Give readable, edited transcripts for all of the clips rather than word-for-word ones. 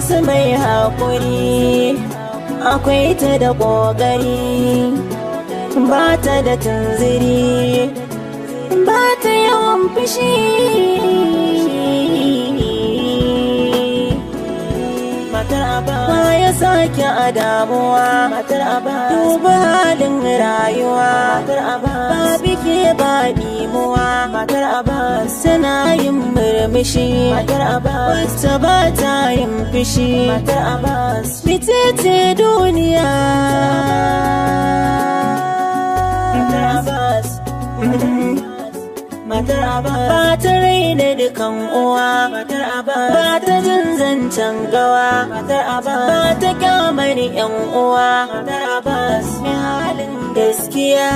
Abbas mai haƙuri, akwai ta da ƙoƙari, ba ta da tunziri, ba ta yawan fushi. Matar Abbas ba ya sake a damuwa, matar Abbas duba halin rayuwa, matar Abbas ba bike ba ɗimuwa, matar Abbas tana yin murmushi, matar Abbas wacce ba ta yin fushi, matar Abbas mitete duniya. Matar Abbas matar Abbas ba ta raina dukan uwa, matar Abbas ba ta jin zancen gawa, matar Abbas ba ta kyamar yan uwa, matar Abbas mai halin gaskiya.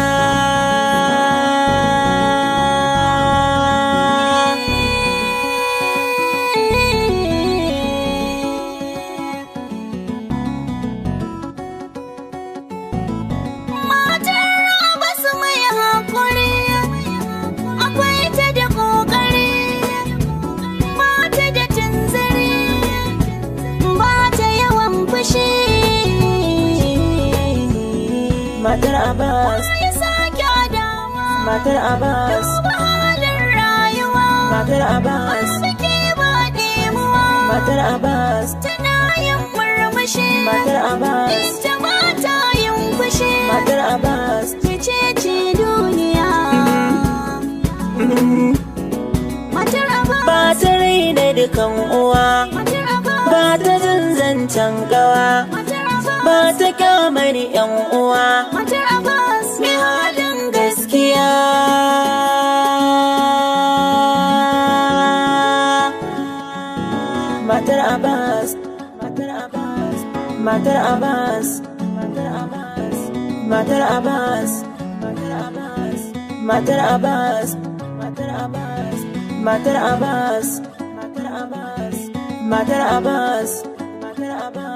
Matar Abbas ya sake adawa, matar Abbas duba halin rayuwa, matar Abbas ke ba ɗimuwa, matar Abbas tana yin murmushi, matar Abbas ita ba ta yin fushi, matar Abbas ce duniya. Matar Abbas ba ta raina dukan uwa, matar Abbas ba ta jin zancen gawa, ba ta kyamar yan uwa, matar Abbas mai halin gaskiya. Matar Abbas matar Abbas matar Abbas matar Abbas matar Abbas matar Abbas matar Abbas matar Abbas matar Abbas matar Abbas matar Abbas matar Abbas